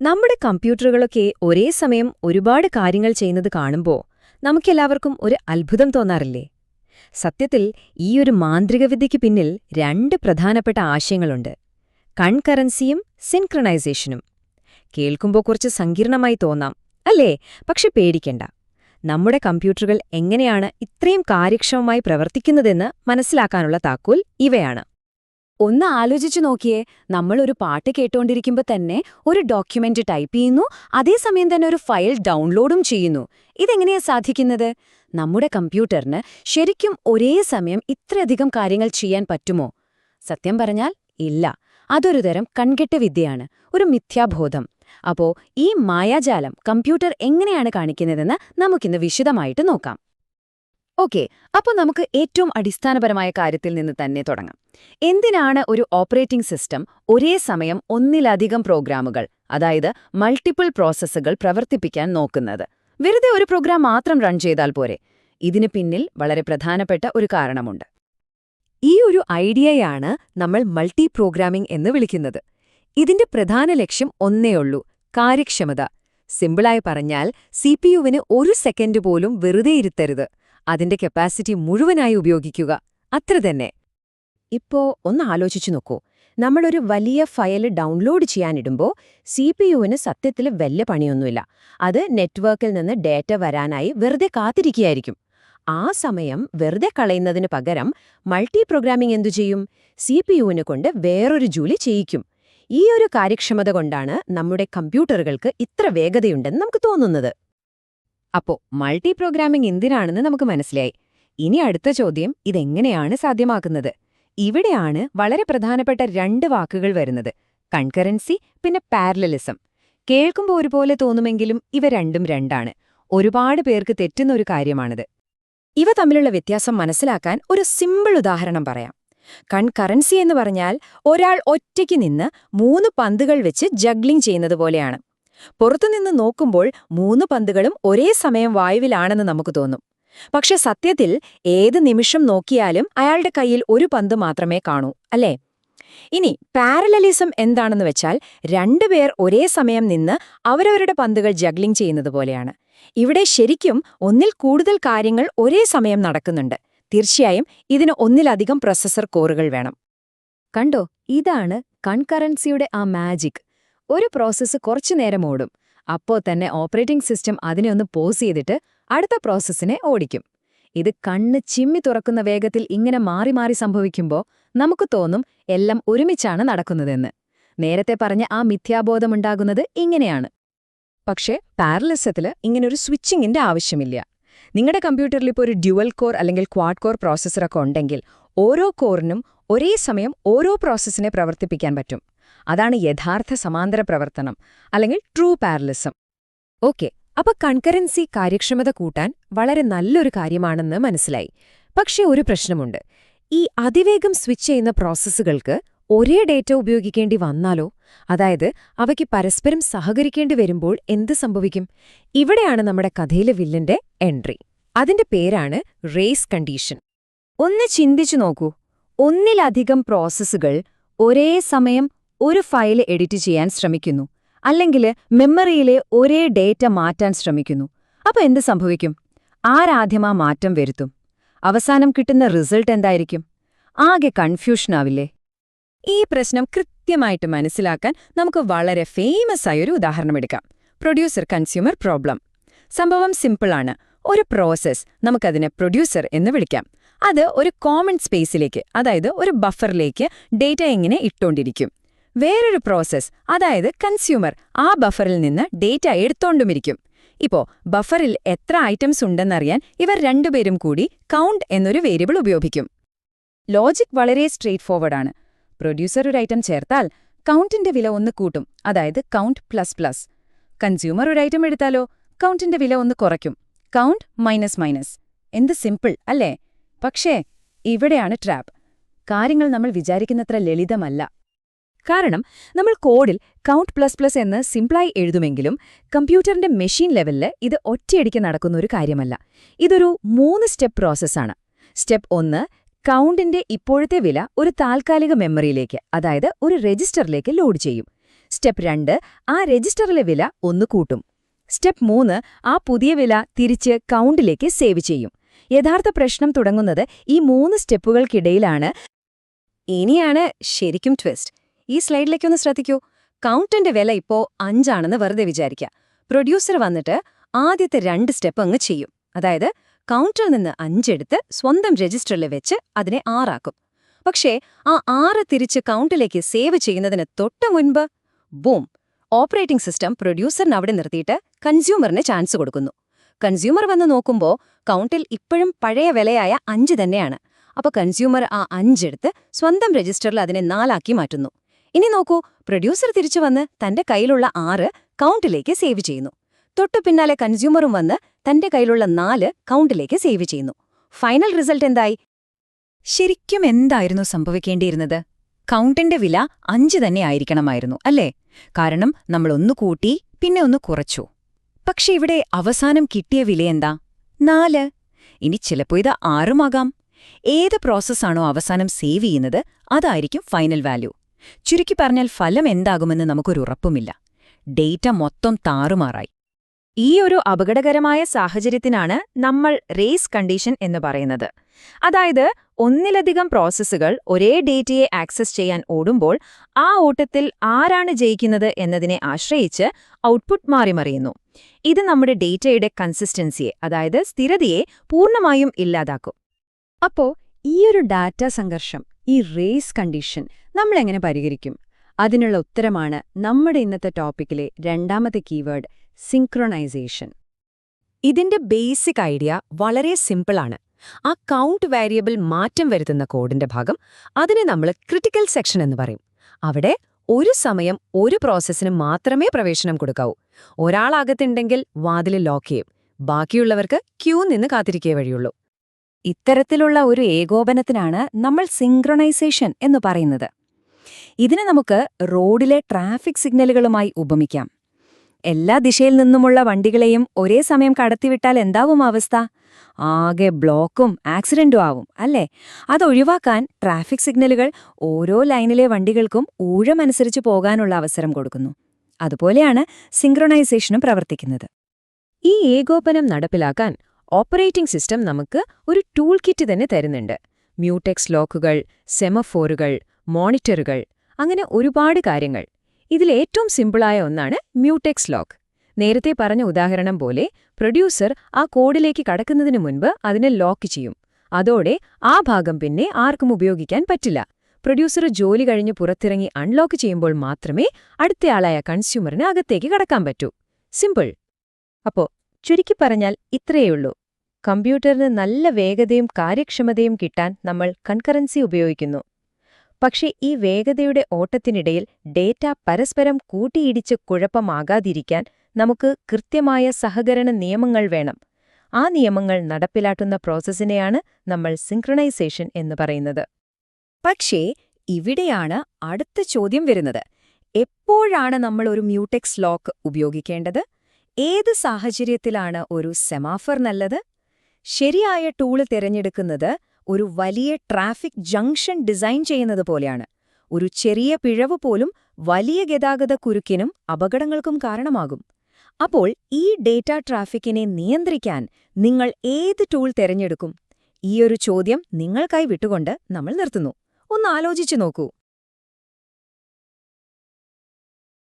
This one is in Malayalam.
നമ്മുടെ കമ്പ്യൂട്ടറുകളൊക്കെ ഒരേ സമയം ഒരുപാട് കാര്യങ്ങൾ ചെയ്യുന്നത് കാണുമ്പോൾ നമുക്കെല്ലാവർക്കും ഒരു അത്ഭുതം തോന്നാറില്ലേ? സത്യത്തിൽ ഈയൊരു മാന്ത്രികവിദ്യയ്ക്ക് പിന്നിൽ രണ്ട് പ്രധാനപ്പെട്ട ആശയങ്ങളുണ്ട്: കൺകറൻസിയും സിൻക്രണൈസേഷനും. കേൾക്കുമ്പോൾ കുറച്ച് സങ്കീർണമായി തോന്നാം, അല്ലേ? പക്ഷെ പേടിക്കണ്ട. നമ്മുടെ കമ്പ്യൂട്ടറുകൾ എങ്ങനെയാണ് ഇത്രയും കാര്യക്ഷമമായി പ്രവർത്തിക്കുന്നതെന്ന് മനസ്സിലാക്കാനുള്ള താക്കോൽ ഇവയാണ്. ഒന്ന് ആലോചിച്ചു നോക്കിയേ, നമ്മളൊരു പാട്ട് കേട്ടോണ്ടിരിക്കുമ്പോൾ തന്നെ ഒരു ഡോക്യുമെന്റ് ടൈപ്പ് ചെയ്യുന്നു, അതേസമയം തന്നെ ഒരു ഫയൽ ഡൗൺലോഡും ചെയ്യുന്നു. ഇതെങ്ങനെയാ സാധിക്കുന്നത്? നമ്മുടെ കമ്പ്യൂട്ടറിന് ശരിക്കും ഒരേ സമയം ഇത്രയധികം കാര്യങ്ങൾ ചെയ്യാൻ പറ്റുമോ? സത്യം പറഞ്ഞാൽ ഇല്ല. അതൊരു തരം കൺകെട്ട വിദ്യയാണ്, ഒരു മിഥ്യാബോധം. അപ്പോ ഈ മായാജാലം കമ്പ്യൂട്ടർ എങ്ങനെയാണ് കാണിക്കുന്നതെന്ന് നമുക്കിന്ന് വിശദമായിട്ട് നോക്കാം. ഓക്കെ, അപ്പോൾ നമുക്ക് ഏറ്റവും അടിസ്ഥാനപരമായ കാര്യത്തിൽ നിന്ന് തന്നെ തുടങ്ങാം. എന്തിനാണ് ഒരു ഓപ്പറേറ്റിംഗ് സിസ്റ്റം ഒരേ സമയം ഒന്നിലധികം പ്രോഗ്രാമുകൾ, അതായത് മൾട്ടിപ്പിൾ പ്രോസസ്സുകൾ പ്രവർത്തിപ്പിക്കാൻ നോക്കുന്നത്? വെറുതെ ഒരു പ്രോഗ്രാം മാത്രം റൺ ചെയ്താൽ പോരെ? ഇതിന് പിന്നിൽ വളരെ പ്രധാനപ്പെട്ട ഒരു കാരണമുണ്ട്. ഈ ഒരു ഐഡിയയാണ് നമ്മൾ മൾട്ടി പ്രോഗ്രാമിംഗ് എന്ന് വിളിക്കുന്നത്. ഇതിന്റെ പ്രധാന ലക്ഷ്യം ഒന്നേയുള്ളൂ: കാര്യക്ഷമത. സിമ്പിളായി പറഞ്ഞാൽ, സിപിയുവിന് ഒരു സെക്കൻഡ് പോലും വെറുതെ ഇരുത്തരുത്. അതിന്റെ കപ്പാസിറ്റി മുഴുവനായി ഉപയോഗിക്കുക, അത്ര തന്നെ. ഇപ്പോ ഒന്ന് ആലോചിച്ചു നോക്കൂ. നമ്മളൊരു വലിയ ഫയൽ ഡൗൺലോഡ് ചെയ്യാനിടുമ്പോൾ സിപിയുവിന് സത്യത്തിൽ വലിയ പണിയൊന്നുമില്ല. അത് നെറ്റ്വർക്കിൽ നിന്ന് ഡേറ്റ വരാനായി വെറുതെ കാത്തിരിക്കുകയായിരിക്കും. ആ സമയം വെറുതെ കളയുന്നതിന് പകരം മൾട്ടി പ്രോഗ്രാമിംഗ് എന്തു ചെയ്യും? സിപിയുവിനെ കൊണ്ട് വേറൊരു ജോലി ചെയ്യിക്കും. ഈ ഒരു കാര്യക്ഷമത കൊണ്ടാണ് നമ്മുടെ കമ്പ്യൂട്ടറുകൾക്ക് ഇത്ര വേഗതയുണ്ടെന്ന് നമുക്ക് തോന്നുന്നത്. അപ്പോ മൾട്ടി പ്രോഗ്രാമിംഗ് എന്തിനാണെന്ന് നമുക്ക് മനസ്സിലായി. ഇനി അടുത്ത ചോദ്യം, ഇതെങ്ങനെയാണ് സാധ്യമാക്കുന്നത്? ഇവിടെയാണ് വളരെ പ്രധാനപ്പെട്ട രണ്ട് വാക്കുകൾ വരുന്നത്: കൺകറൻസി, പിന്നെ പാരലലിസം. കേൾക്കുമ്പോൾ ഒരുപോലെ തോന്നുമെങ്കിലും ഇവ രണ്ടും രണ്ടാണ്. ഒരുപാട് പേർക്ക് തെറ്റുന്ന ഒരു കാര്യമാണിത്. ഇവ തമ്മിലുള്ള വ്യത്യാസം മനസ്സിലാക്കാൻ ഒരു സിമ്പിൾ ഉദാഹരണം പറയാം. കൺകറൻസി എന്ന് പറഞ്ഞാൽ ഒരാൾ ഒറ്റയ്ക്ക് നിന്ന് 3 പന്തുകൾ വെച്ച് ജഗ്ലിംഗ് ചെയ്യുന്നത് പോലെയാണ്. പുറത്തുനിന്ന് നോക്കുമ്പോൾ 3 പന്തുകളും ഒരേ സമയം വായുവിലാണെന്ന് നമുക്ക് തോന്നും. പക്ഷെ സത്യത്തിൽ ഏത് നിമിഷം നോക്കിയാലും അയാളുടെ കയ്യിൽ ഒരു പന്ത് മാത്രമേ കാണൂ, അല്ലേ? ഇനി പാരലലിസം എന്താണെന്ന് വെച്ചാൽ, രണ്ടുപേർ ഒരേ സമയം നിന്ന് അവരവരുടെ പന്തുകൾ ജഗ്ലിംഗ് ചെയ്യുന്നത് പോലെയാണ്. ഇവിടെ ശരിക്കും ഒന്നിൽ കൂടുതൽ കാര്യങ്ങൾ ഒരേ സമയം നടക്കുന്നുണ്ട്. തീർച്ചയായും ഇതിന് ഒന്നിലധികം പ്രൊസസർ കോറുകൾ വേണം. കണ്ടോ, ഇതാണ് കൺകറൻസിയുടെ ആ മാജിക്. ഒരു പ്രോസസ്സ് കുറച്ചു നേരം ഓടും, അപ്പോൾ തന്നെ ഓപ്പറേറ്റിംഗ് സിസ്റ്റം അതിനെ ഒന്ന് പോസ് ചെയ്തിട്ട് അടുത്ത പ്രോസസ്സിനെ ഓടിക്കും. ഇത് കണ്ണ് ചിമ്മി തുറക്കുന്ന വേഗത്തിൽ ഇങ്ങനെ മാറി മാറി സംഭവിക്കുമ്പോൾ നമുക്ക് തോന്നും എല്ലാം ഒരുമിച്ചാണ് നടക്കുന്നതെന്ന്. നേരത്തെ പറഞ്ഞ ആ മിഥ്യാബോധമുണ്ടാകുന്നത് ഇങ്ങനെയാണ്. പക്ഷേ പാരലലിസത്തിൽ ഇങ്ങനൊരു സ്വിച്ചിങ്ങിന്റെ ആവശ്യമില്ല. നിങ്ങളുടെ കമ്പ്യൂട്ടറിൽ ഇപ്പോൾ ഒരു ഡ്യുവൽ കോർ അല്ലെങ്കിൽ ക്വാഡ് കോർ പ്രോസസ്സറൊക്കെ ഉണ്ടെങ്കിൽ ഓരോ കോറിനും ഒരേ സമയം ഓരോ പ്രോസസ്സിനെ പ്രവർത്തിപ്പിക്കാൻ പറ്റും. അതാണ് യഥാർത്ഥ സമാന്തര പ്രവർത്തനം, അല്ലെങ്കിൽ ട്രൂ പാരലലിസം. ഓക്കെ, അപ്പൊ കൺകറൻസി കാര്യക്ഷമത കൂട്ടാൻ വളരെ നല്ലൊരു കാര്യമാണെന്ന് മനസ്സിലായി. പക്ഷേ ഒരു പ്രശ്നമുണ്ട്. ഈ അതിവേഗം സ്വിച്ച് ചെയ്യുന്ന പ്രോസസ്സുകൾക്ക് ഒരേ ഡേറ്റ ഉപയോഗിക്കേണ്ടി വന്നാലോ? അതായത് അവയ്ക്ക് പരസ്പരം സഹകരിക്കേണ്ടി വരുമ്പോൾ എന്ത് സംഭവിക്കും? ഇവിടെയാണ് നമ്മുടെ കഥയിലെ വില്ലന്റെ എൻട്രി. അതിന്റെ പേരാണ് റേസ് കണ്ടീഷൻ. ഒന്ന് ചിന്തിച്ചു നോക്കൂ. ഒന്നിലധികം പ്രോസസ്സുകൾ ഒരേ സമയം ഒരു ഫയൽ എഡിറ്റ് ചെയ്യാൻ ശ്രമിക്കുന്നു, അല്ലെങ്കിൽ മെമ്മറിയിലെ ഒരേ ഡേറ്റ മാറ്റാൻ ശ്രമിക്കുന്നു. അപ്പൊ എന്ത് സംഭവിക്കും? ആരാദ്യം ആ മാറ്റം വരുത്തും? അവസാനം കിട്ടുന്ന റിസൾട്ട് എന്തായിരിക്കും? ആകെ കൺഫ്യൂഷനാവില്ലേ? ഈ പ്രശ്നം കൃത്യമായിട്ട് മനസ്സിലാക്കാൻ നമുക്ക് വളരെ ഫേമസ് ആയൊരു ഉദാഹരണമെടുക്കാം: പ്രൊഡ്യൂസർ കൺസ്യൂമർ പ്രോബ്ലം. സംഭവം സിമ്പിളാണ്. ഒരു പ്രോസസ്, നമുക്കതിനെ പ്രൊഡ്യൂസർ എന്ന് വിളിക്കാം, അത് ഒരു കോമൺ സ്പേസിലേക്ക്, അതായത് ഒരു ബഫറിലേക്ക് ഡേറ്റ എങ്ങനെ ഇട്ടോണ്ടിരിക്കും. വേറൊരു പ്രോസസ്, അതായത് കൺസ്യൂമർ, ആ ബഫറിൽ നിന്ന് ഡേറ്റ എടുത്തോണ്ടുമിരിക്കും. ഇപ്പോ ബഫറിൽ എത്ര ഐറ്റംസ് ഉണ്ടെന്നറിയാൻ ഇവർ രണ്ടുപേരും കൂടി കൗണ്ട് എന്നൊരു വേരിയബിൾ ഉപയോഗിക്കും. ലോജിക് വളരെ സ്ട്രെയിറ്റ് ഫോർവേഡാണ്. പ്രൊഡ്യൂസർ ഒരു ഐറ്റം ചേർത്താൽ കൗണ്ടിന്റെ വില 1 കൂട്ടും, അതായത് കൗണ്ട് ++. കൺസ്യൂമർ ഒരു ഐറ്റം എടുത്താലോ കൗണ്ടിന്റെ വില 1 കുറയ്ക്കും, കൗണ്ട് -. എന്ത് സിമ്പിൾ അല്ലേ? പക്ഷേ ഇവിടെയാണ് ട്രാപ്പ്. കാര്യങ്ങൾ നമ്മൾ വിചാരിക്കുന്നത്ര ലളിതമല്ല. കാരണം നമ്മൾ കോഡിൽ കൗണ്ട് ++ എന്ന് സിംപിളായി എഴുതുമെങ്കിലും കമ്പ്യൂട്ടറിന്റെ മെഷീൻ ലെവലില് ഇത് ഒറ്റയടിക്ക് നടക്കുന്ന ഒരു കാര്യമല്ല. ഇതൊരു 3 സ്റ്റെപ്പ് പ്രോസസ്സാണ്. സ്റ്റെപ്പ് 1, കൗണ്ടിന്റെ ഇപ്പോഴത്തെ വില ഒരു താൽക്കാലിക മെമ്മറിയിലേക്ക്, അതായത് ഒരു രജിസ്റ്ററിലേക്ക് ലോഡ് ചെയ്യും. സ്റ്റെപ്പ് 2 ആ രജിസ്റ്ററിലെ വില ഒന്ന് കൂട്ടും. സ്റ്റെപ്പ് 3 ആ പുതിയ വില തിരിച്ച് കൗണ്ടിലേക്ക് സേവ് ചെയ്യും. യഥാർത്ഥ പ്രശ്നം തുടങ്ങുന്നത് ഈ 3 സ്റ്റെപ്പുകൾക്കിടയിലാണ്. ഇനിയാണ് ശരിക്കും ട്വിസ്റ്റ്. ഈ സ്ലൈഡിലേക്കൊന്ന് ശ്രദ്ധിക്കൂ. കൗണ്ടിന്റെ വില ഇപ്പോ 5 ആണെന്ന് വെറുതെ വിചാരിക്കുക. പ്രൊഡ്യൂസർ വന്നിട്ട് ആദ്യത്തെ 2 സ്റ്റെപ്പ് അങ്ങ് ചെയ്യും. അതായത് കൗണ്ടറിൽ നിന്ന് 5 എടുത്ത് സ്വന്തം രജിസ്റ്ററിൽ വെച്ച് അതിനെ 6 ആക്കും. പക്ഷേ ആ 6 തിരിച്ച് കൗണ്ടിലേക്ക് സേവ് ചെയ്യുന്നതിന് തൊട്ട് മുൻപ് ബൂം, ഓപ്പറേറ്റിംഗ് സിസ്റ്റം പ്രൊഡ്യൂസറിന് അവിടെ നിർത്തിയിട്ട് കൺസ്യൂമറിന് ചാൻസ് കൊടുക്കുന്നു. കൺസ്യൂമർ വന്ന് നോക്കുമ്പോ കൗണ്ടിൽ ഇപ്പോഴും പഴയ വിലയായ 5 തന്നെയാണ്. അപ്പൊ കൺസ്യൂമർ ആ 5 എടുത്ത് സ്വന്തം രജിസ്റ്ററിൽ അതിനെ 4 ആക്കി മാറ്റുന്നു. ഇനി നോക്കൂ, പ്രൊഡ്യൂസർ തിരിച്ചു വന്ന് തന്റെ കയ്യിലുള്ള 6 കൗണ്ടിലേക്ക് സേവ് ചെയ്യുന്നു. തൊട്ടു പിന്നാലെ കൺസ്യൂമറും വന്ന് തന്റെ കയ്യിലുള്ള 4 കൗണ്ടിലേക്ക് സേവ് ചെയ്യുന്നു. ഫൈനൽ റിസൾട്ട് എന്തായി? ശരിക്കും എന്തായിരുന്നു സംഭവിക്കേണ്ടിയിരുന്നത്? കൗണ്ടിന്റെ വില 5 തന്നെ ആയിരിക്കണമായിരുന്നു, അല്ലേ? കാരണം നമ്മൾ ഒന്ന് കൂട്ടി പിന്നെ ഒന്ന് കുറച്ചു. പക്ഷെ ഇവിടെ അവസാനം കിട്ടിയ വിലയെന്താ? 4. ഇനി ചിലപ്പോ ഇത് 6 ആകാം. ഏത് പ്രോസസ്സാണോ അവസാനം സേവ് ചെയ്യുന്നത് അതായിരിക്കും ഫൈനൽ വാല്യൂ. ചുരുക്കി പറഞ്ഞാൽ ഫലം എന്താകുമെന്ന് നമുക്കൊരു ഉറപ്പുമില്ല. ഡേറ്റ മൊത്തം താറുമാറായി. ഈ ഒരു അപകടകരമായ സാഹചര്യത്തിനാണ് നമ്മൾ റേസ് കണ്ടീഷൻ എന്ന് പറയുന്നത്. അതായത് ഒന്നിലധികം പ്രോസസ്സുകൾ ഒരേ ഡേറ്റയെ ആക്സസ് ചെയ്യാൻ ഓടുമ്പോൾ ആ ഓട്ടത്തിൽ ആരാണ് ജയിക്കുന്നത് എന്നതിനെ ആശ്രയിച്ച് ഔട്ട്പുട്ട് മാറിമറിയുന്നു. ഇത് നമ്മുടെ ഡേറ്റയുടെ കൺസിസ്റ്റൻസിയെ, അതായത് സ്ഥിരതയെ പൂർണ്ണമായും ഇല്ലാതാക്കും. അപ്പോ ഈയൊരു ഡാറ്റ സംഘർഷം, ഈ റേസ് കണ്ടീഷൻ നമ്മളെങ്ങനെ പരിഹരിക്കും? അതിനുള്ള ഉത്തരമാണ് നമ്മുടെ ഇന്നത്തെ ടോപ്പിക്കിലെ രണ്ടാമത്തെ കീവേഡ്, സിങ്ക്രൊണൈസേഷൻ. ഇതിന്റെ ബേസിക് ഐഡിയ വളരെ സിമ്പിളാണ്. ആ കൗണ്ട് വേരിയബിൾ മാറ്റം വരുത്തുന്ന കോഡിന്റെ ഭാഗം, അതിനെ നമ്മൾ ക്രിട്ടിക്കൽ സെക്ഷൻ എന്ന് പറയും. അവിടെ ഒരു സമയം ഒരു പ്രോസസ്സിന് മാത്രമേ പ്രവേശനം കൊടുക്കാവൂ. ഒരാളകത്തുണ്ടെങ്കിൽ വാതിൽ ലോക്ക് ചെയ്യും, ബാക്കിയുള്ളവർക്ക് ക്യൂ നിന്ന് കാത്തിരിക്കേ വഴിയുള്ളൂ. ഇത്തരത്തിലുള്ള ഒരു ഏകോപനത്തിനാണ് നമ്മൾ സിങ്ക്രൊണൈസേഷൻ എന്ന് പറയുന്നത്. ഇതിനെ നമുക്ക് റോഡിലെ ട്രാഫിക് സിഗ്നലുകളുമായി ഉപമിക്കാം. എല്ലാ ദിശയിൽ നിന്നുമുള്ള വണ്ടികളെയും ഒരേ സമയം കടത്തിവിട്ടാൽ എന്താവും അവസ്ഥ? ആകെ ബ്ലോക്കും ആക്സിഡന്റും ആവും, അല്ലേ? അതൊഴിവാക്കാൻ ട്രാഫിക് സിഗ്നലുകൾ ഓരോ ലൈനിലെ വണ്ടികൾക്കും ഊഴമനുസരിച്ച് പോകാനുള്ള അവസരം കൊടുക്കുന്നു. അതുപോലെയാണ് സിങ്ക്രൊണൈസേഷനും പ്രവർത്തിക്കുന്നത്. ഈ ഏകോപനം നടപ്പിലാക്കാൻ ഓപ്പറേറ്റിംഗ് സിസ്റ്റം നമുക്ക് ഒരു ടൂൾ കിറ്റ് തന്നെ തരുന്നുണ്ട്. മ്യൂടെക്സ് ലോക്കുകൾ, സെമഫോറുകൾ, മോണിറ്ററുകൾ, അങ്ങനെ ഒരുപാട് കാര്യങ്ങൾ. ഇതിലേറ്റവും സിമ്പിളായ ഒന്നാണ് മ്യൂടെക്സ് ലോക്ക്. നേരത്തെ പറഞ്ഞ ഉദാഹരണം പോലെ പ്രൊഡ്യൂസർ ആ കോഡിലേക്ക് കടക്കുന്നതിന് മുൻപ് അതിനെ ലോക്ക് ചെയ്യും. അതോടെ ആ ഭാഗം പിന്നെ ആർക്കും ഉപയോഗിക്കാൻ പറ്റില്ല. പ്രൊഡ്യൂസർ ജോലി കഴിഞ്ഞ് പുറത്തിറങ്ങി അൺലോക്ക് ചെയ്യുമ്പോൾ മാത്രമേ അടുത്തയാളായ കൺസ്യൂമറിന് അകത്തേക്ക് കടക്കാൻ പറ്റൂ. സിമ്പിൾ. അപ്പോ ചുരുക്കി പറഞ്ഞാൽ ഇത്രയേയുള്ളൂ. കമ്പ്യൂട്ടറിന് നല്ല വേഗതയും കാര്യക്ഷമതയും കിട്ടാൻ നമ്മൾ കൺകറൻസി ഉപയോഗിക്കുന്നു. പക്ഷേ ഈ വേഗതയുടെ ഓട്ടത്തിനിടയിൽ ഡേറ്റ പരസ്പരം കൂട്ടിയിടിച്ച് കുഴപ്പമാകാതിരിക്കാൻ നമുക്ക് കൃത്യമായ സഹകരണ നിയമങ്ങൾ വേണം. ആ നിയമങ്ങൾ നടപ്പിലാക്കുന്ന പ്രോസസ്സിനെയാണ് നമ്മൾ സിങ്ക്രൊണൈസേഷൻ എന്ന് പറയുന്നത്. പക്ഷേ ഇവിടെയാണ് അടുത്ത ചോദ്യം വരുന്നത്. എപ്പോഴാണ് നമ്മൾ ഒരു മ്യൂടെക്സ് ലോക്ക് ഉപയോഗിക്കേണ്ടത്? ഏത് സാഹചര്യത്തിലാണ് ഒരു സെമാഫർ നല്ലത്? ശരിയായ ടൂള് തിരഞ്ഞെടുക്കുന്നത് ഒരു വലിയ ട്രാഫിക് ജംഗ്ഷൻ ഡിസൈൻ ചെയ്യുന്നത് പോലെയാണ്. ഒരു ചെറിയ പിഴവ് പോലും വലിയ ഗതാഗത കുരുക്കിനും അപകടങ്ങൾക്കും കാരണമാകും. അപ്പോൾ ഈ ഡേറ്റ ട്രാഫിക്കിനെ നിയന്ത്രിക്കാൻ നിങ്ങൾ ഏത് ടൂൾ തിരഞ്ഞെടുക്കും? ഈയൊരു ചോദ്യം നിങ്ങൾക്കായി വിട്ടുകൊണ്ട് നമ്മൾ നിർത്തുന്നു. ഒന്ന് ആലോചിച്ചു നോക്കൂ.